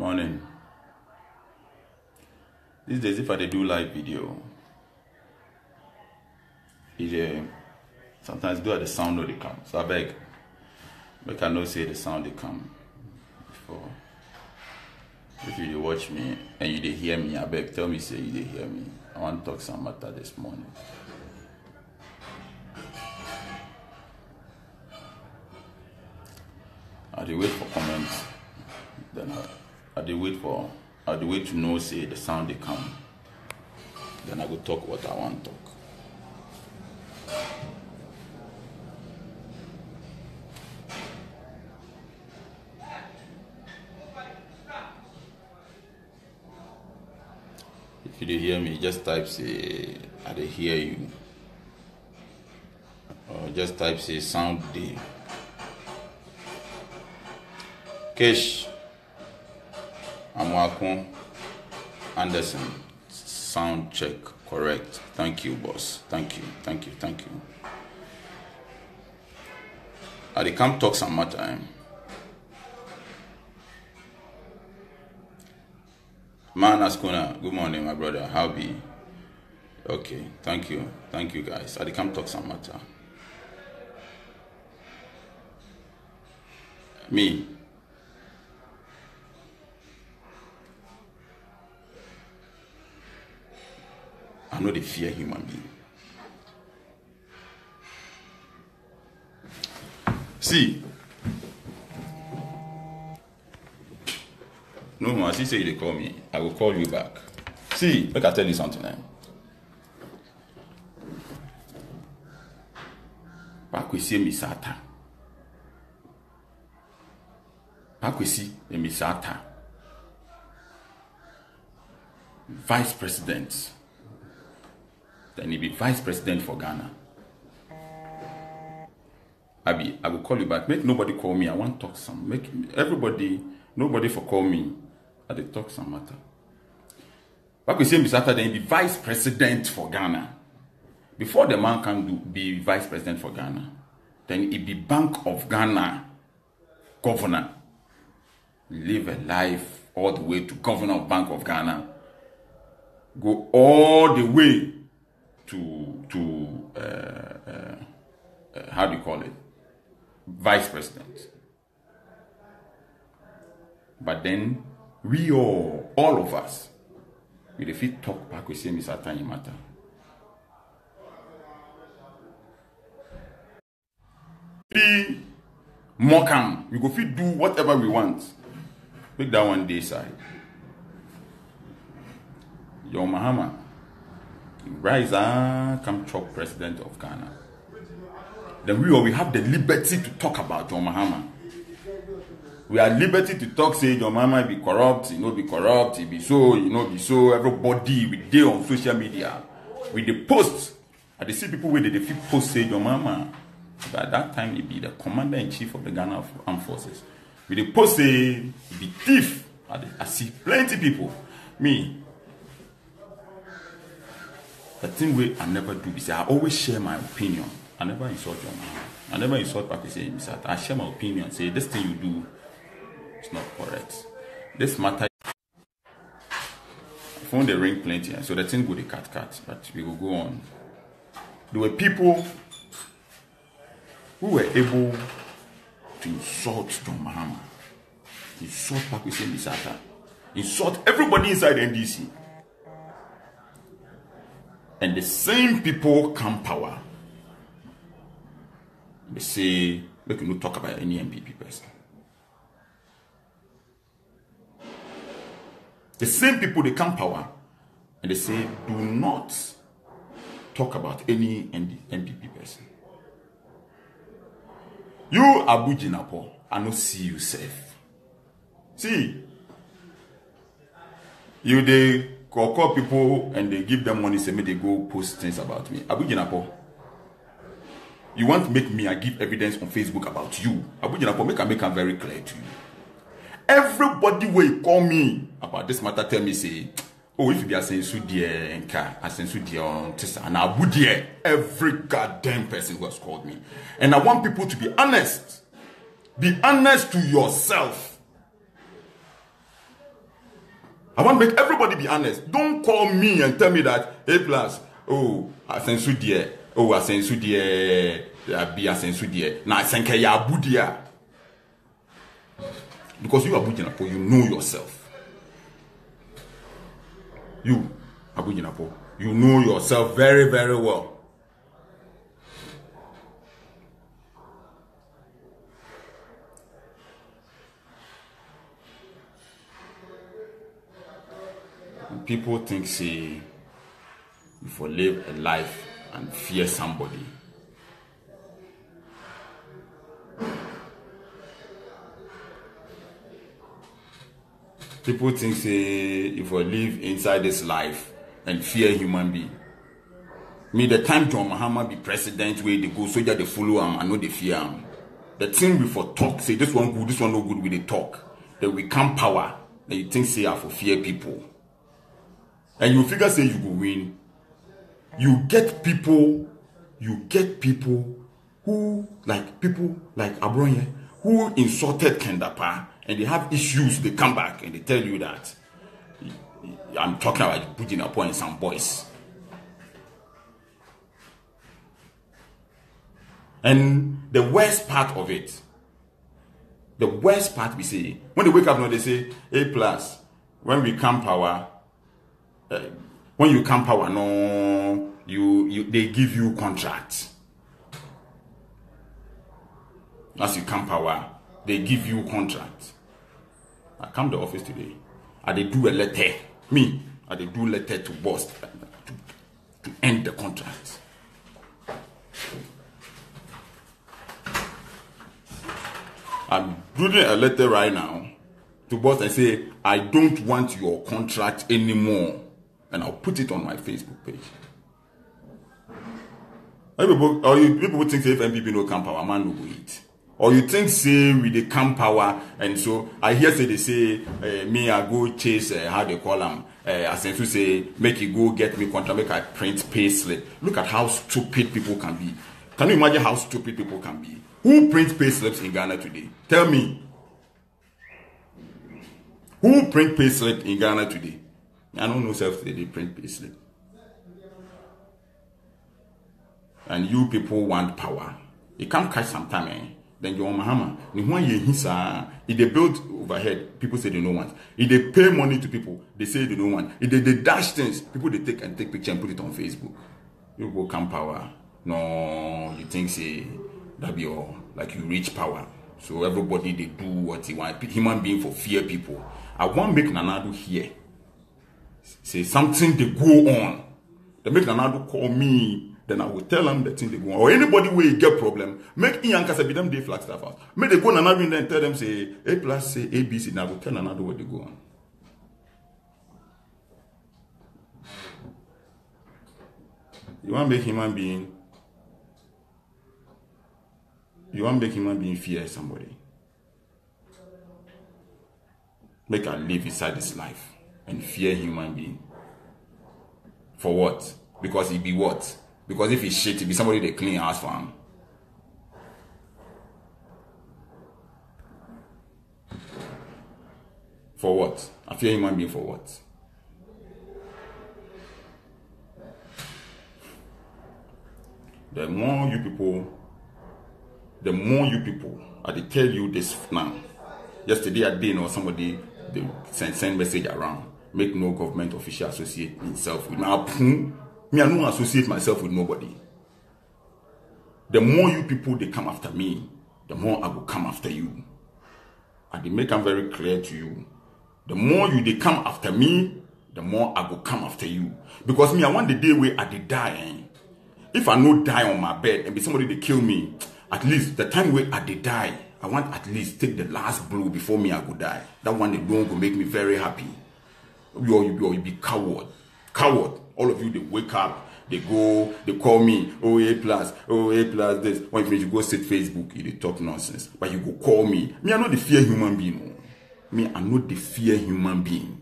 Morning. These days, if I dey do live video, sometimes do the sound no dey come. So I beg, make I know say the sound dey come. Before, if you dey watch me and you dey hear me, I beg, tell me say you dey hear me. I want to talk some matter this morning. I dey wait for comments. Then I dey wait to know say the sound dey come. Then I go talk what I want to talk. If you dey hear me, just type say I dey hear you. Or just type say sound dey. Kesh Amwakun Anderson, sound check correct. Thank you, boss. Thank you. I dey come talk some more time. Man Askuna, good morning, my brother. How be? Okay, thank you guys. I dey come talk some matter. Me. I know they fear human being. See, no more. She say they call me. I will call you back. See, look, I tell you something now. Pakwesi Misata. Pakwesi Misata. Vice President. Then he be vice president for Ghana. Abi, I will call you back. Make nobody call me. I want to talk some. Make nobody for call me. I dey talk some matter. Back we say Misata, then he be vice president for Ghana. Before the man can be vice president for Ghana, then he be Bank of Ghana governor. Live a life all the way to governor of Bank of Ghana. Go all the way to how do you call it? Vice president. But then we all of us, we the fit talk back with same Misata matter. Be mock we go fit do whatever we want. Make that one day side. Your Mahama. Rise and come chop president of Ghana. Then we have the liberty to talk about John Mahama. We are liberty to talk, say John Mahama be corrupt, be corrupt, he be so, be so. Everybody we dey on social media. With the post, I dey see people where they post say John Mahama. But at that time he be the commander-in-chief of the Ghana Armed Forces. With the post say he be thief. I see plenty people. Me. The thing we I never do is I always share my opinion. I never insult your man. I never insult Pakistan Misata. I share my opinion. Say this thing you do is not correct. This matter. Phone they ring plenty, so the thing go the cat. But we will go on. There were people who were able to insult John Mahama, insult Pakistan Misata, insult everybody inside NDC. And the same people come power. They say, we can not talk about any MPP person. The same people, they come power. And they say, do not talk about any MPP person. You, Abu Jinapo, I don't see you safe. See, you they call people and they give them money, say me they go post things about me. Abu Jinapo, you want to make me I give evidence on Facebook about you. Abu Jinapo, make it very clear to you. Everybody will call me about this matter, tell me say, oh, if you be saying so dear and car, I say so dear on Tessa and Abu dear, every goddamn person who has called me. And I want people to be honest. Be honest to yourself. I want to make everybody be honest. Don't call me and tell me that A plus. Oh, I sensu dear. Oh, I sensu dear. Be a sensu dear. Now I senke ya budia. Because you are Abujinapo, you know yourself. You, Abujinapo, you know yourself very, very well. People think, say, if you live a life and fear somebody, people think, say, if you live inside this life and fear human being. Me, the time John Mahama be president, where they go, soldier they follow him, I know they fear him. The thing we for talk, say this one good, this one no good, we they talk. Then we come power, then you think, say, I for fear people. And you figure, say, you go win. You get people who, like people like Abronye, who insulted Kendapa, and they have issues, they come back and they tell you that I'm talking about putting a point in some boys. And the worst part of it, we say, when they wake up now, they say, A plus, when we come power, when you come power, no, they give you contracts. As you come power, they give you contracts. I come to the office today, and they do a letter. I they do letter to boss to end the contract. I'm doing a letter right now to boss and say, I don't want your contract anymore. And I'll put it on my Facebook page. People would think, say, if MPP no come power, man no go eat. Or you think, say, we the come power, and so I hear say they say, me I go chase, how they call them, as in to say, make you go get me contract, make I print pay slip. Look at how stupid people can be. Can you imagine how stupid people can be? Who prints pay slips in Ghana today? Tell me. Who print pay slip in Ghana today? I don't know self they print pay slip. And you people want power. It can't catch some time, eh? Then John Mahama. If they build overhead, people say they don't want. If they pay money to people, they say they don't want. If they dash things, people they take picture and put it on Facebook. You go come power. No, you think say that be all like you reach power. So everybody they do what he want. Human being for fear people. I want make Nanado here. Say something they go on. They make Nanado call me. Then I will tell them the thing they go on. Or anybody where you get problem, make Iyanka be them day flag staff house. Make they go Nanado and tell them say A plus say ABC. Now I will tell Nanado where they go on. You want to make human being. You want to make human being fear somebody. Make her live inside this life and fear human being. For what? Because he be what? Because if he's shit, he be somebody they clean house for him. For what? I fear human being for what? The more you people, I they tell you this now. Yesterday I did know somebody they send message around. Make no government official associate himself with me. I don't associate myself with nobody. The more you people they come after me, the more I will come after you. And they make them very clear to you. The more you they come after me, the more I will come after you. Because me, I want the day where I did die. If I no die on my bed and be somebody they kill me, at least the time where I did die, I want at least take the last blow before me I go die. That one alone will make me very happy. You be coward. Coward. All of you, they wake up, they go, they call me, oh A plus this. When you go sit Facebook, you talk nonsense. But you go call me. Me, I know the fear human being. Me, I know the fear human being.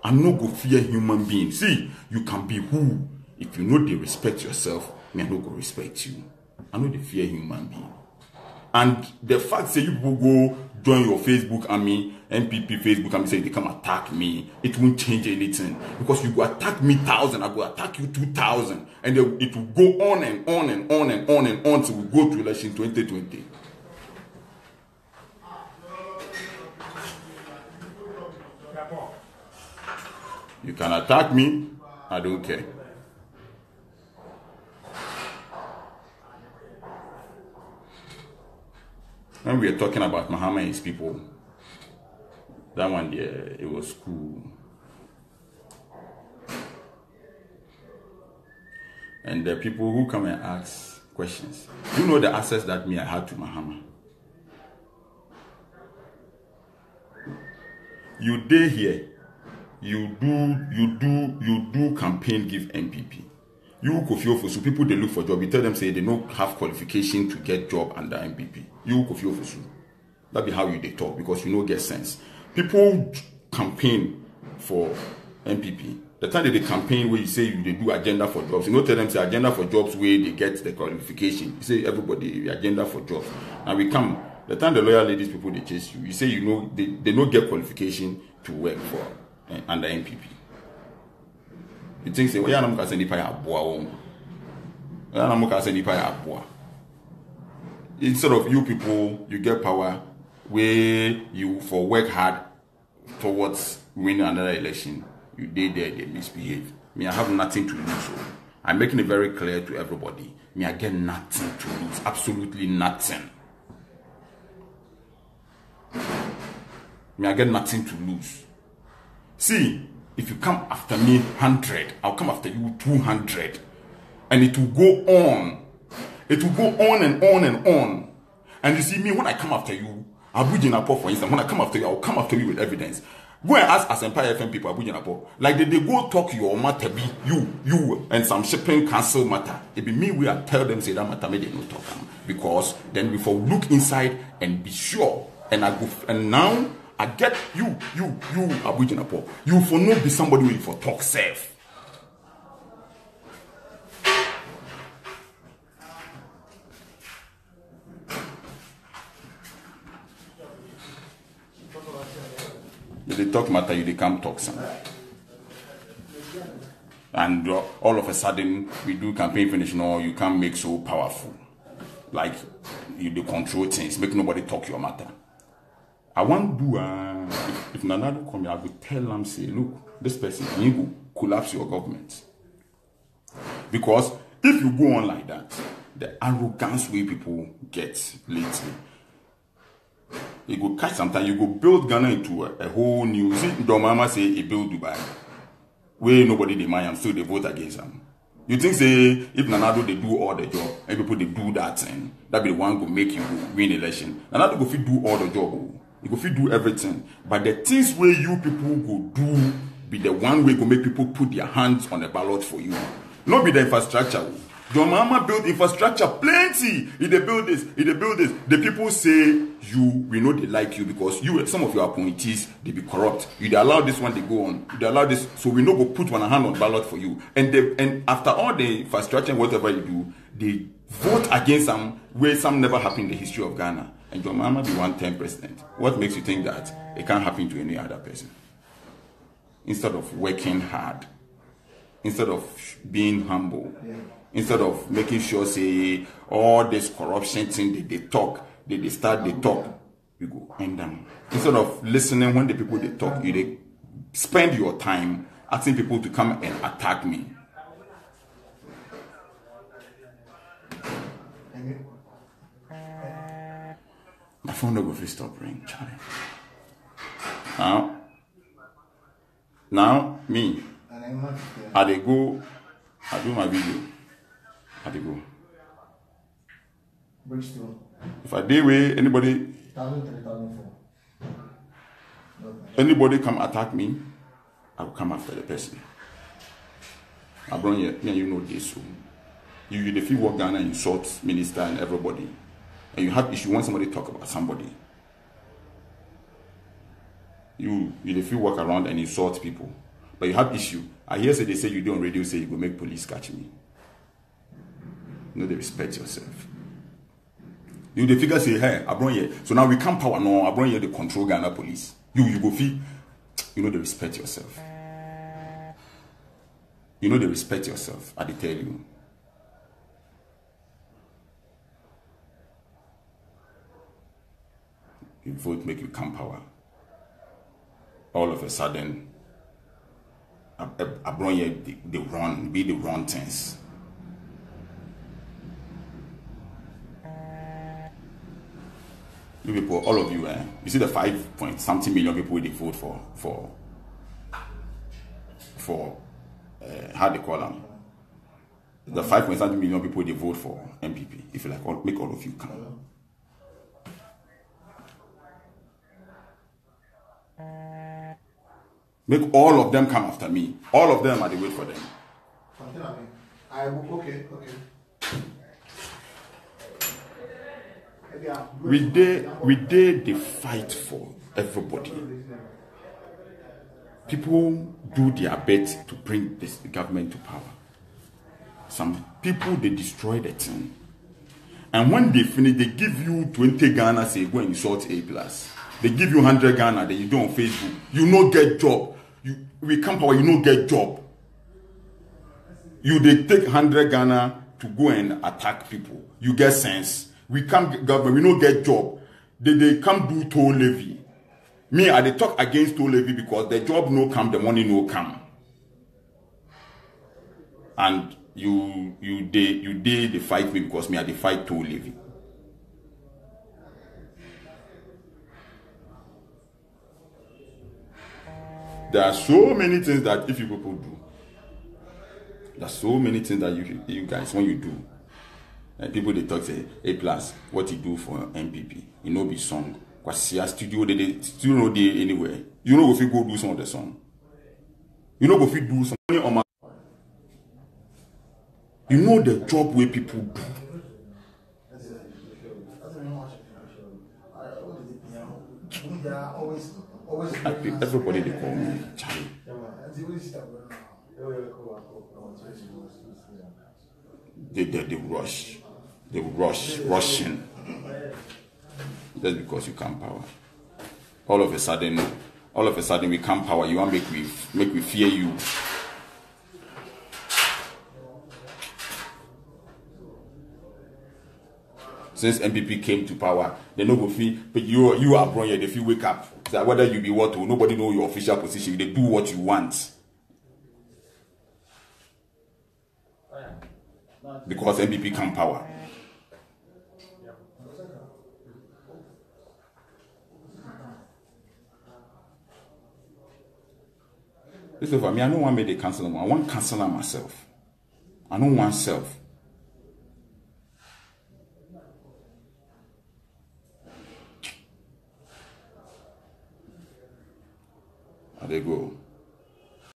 I know go fear human being. See, you can be who. If you know they respect yourself, me, I know go respect you. I know the fear human being. And the fact say you people go join your Facebook army, MPP Facebook army, say they come attack me. It won't change anything. Because you go attack me 1,000, I go attack you 2,000. And it will go on and on and on and on and on till we go to election 2020. You can attack me, I don't care. When we were talking about Mahama and his people, that one there, it was cool. And the people who come and ask questions, you know the access that I had to Mahama. You day here, you do campaign, give MPP. You Kofi Ofosu, people they look for job, you tell them say they don't have qualification to get job under MPP. You Kofi Ofosu. That be how you they talk, because you know get sense. People campaign for MPP. The time that they campaign where you say they do agenda for jobs, you know tell them say agenda for jobs where they get the qualification. You say everybody agenda for jobs. Now we come, the time the lawyer ladies people they chase you, you say you know they don't get qualification to work for under MPP. You think say, well, I'm send instead of you people, you get power where you for work hard towards winning another election. You did there, they misbehave. Me, I have nothing to lose. So I'm making it very clear to everybody. Me, I get nothing to lose. Absolutely nothing. Me, I get nothing to lose. See, if you come after me 100, I'll come after you 200. And it will go on. It will go on and on and on. And you see me, when I come after you, Abuja Napo, for instance, when I come after you, I'll come after you with evidence. Go and ask as Empire FM people, Abuja Napo. Like they go talk your matter, be you and some shipping council matter. It be me, we are tell them, say that matter, maybe they don't talk. Because then before we look inside and be sure. And I go, and now, I get you, Abuja Napo. You for not be somebody who for talk safe. You talk matter, you come talk some. And all of a sudden, we do campaign finish, no, you can't make so powerful. Like, you do control things, make nobody talk your matter. I want to do, if Nanado come here, I will tell them, say, look, this person, you will collapse your government. Because if you go on like that, the arrogance way people get lately, you go catch sometimes, you go build Ghana into a whole new, you see, Domama say, he build Dubai, where nobody demand and still they vote against them. You think, say, if Nanado they do all the job, and people they do that thing, that be the one go make you win election. Nanado go fit do all the job. You go fit do everything. But the things where you people go do be the one way go make people put their hands on the ballot for you. Not be the infrastructure. Your mama build infrastructure plenty. If they build this, if they build this, the people say we know they like you because some of your appointees they be corrupt. You they allow this one they go on. You they allow this, so we know go put one hand on ballot for you. And after all the infrastructure and whatever you do, they vote against them where some never happened in the history of Ghana. And your mama be 1-term president. What makes you think that it can't happen to any other person? Instead of working hard, instead of being humble, instead of making sure, say, all this corruption thing they talk, they start, they talk, you go end them. Instead of listening when the people they talk, you they spend your time asking people to come and attack me. My phone don't go to stop ringing, Charlie. Now, me, I they go, I do my video, I they go. If I day way, anybody come attack me, I will come after the person. I brought you know this. So you if you walk down and insult minister and everybody, and you have issue when somebody talk about somebody. You if you walk around and insult people, but you have issue. I hear say they say you do on radio say you go make police catch me. You know they respect yourself. You the figure say, hey, Abronye. So now we can't power no Abronye the control Ghana police. You go feel, you know they respect yourself. You know they respect yourself. I tell you. You vote make you come power. All of a sudden, Abronye they run, be the wrong things. You people, all of you, you see the 5 point something million people they vote for how they call them. The 5 point something million people they vote for MPP. If you like, make all of you come. Make all of them come after me. All of them are the wait for them. We did the fight for everybody. People do their best to bring this government to power. Some people they destroy the thing. And when they finish, they give you 20 Ghana, say go and insult A+. They give you 100 Ghana, then you do on Facebook. You no get job. We come power, you no get job. You they take 100 Ghana to go and attack people. You get sense. We come government, we no get job. They come do toll levy. Me, I they talk against toll levy because the job no come, the money no come. And you did the fight me because me I the fight toll levy. There are so many things that if you people do, there are so many things that you guys when you do, and people they talk say A+, what you do for MPP, you know be song. Cause see studio they still no day anywhere. You know if you go do some of the song. You know if you do something on my. You know the job where people do. Everybody they call me Charlie. They rushing. Just because you come power. All of a sudden we come power. You want make we fear you. Since MPP came to power, they no go feel. But you are brought here. If you wake up, so whether you be what or nobody know your official position. They do what you want. Because MPP come power. Listen for me, I don't want to make the councillor. I want councillor myself. I don't want self. There they go.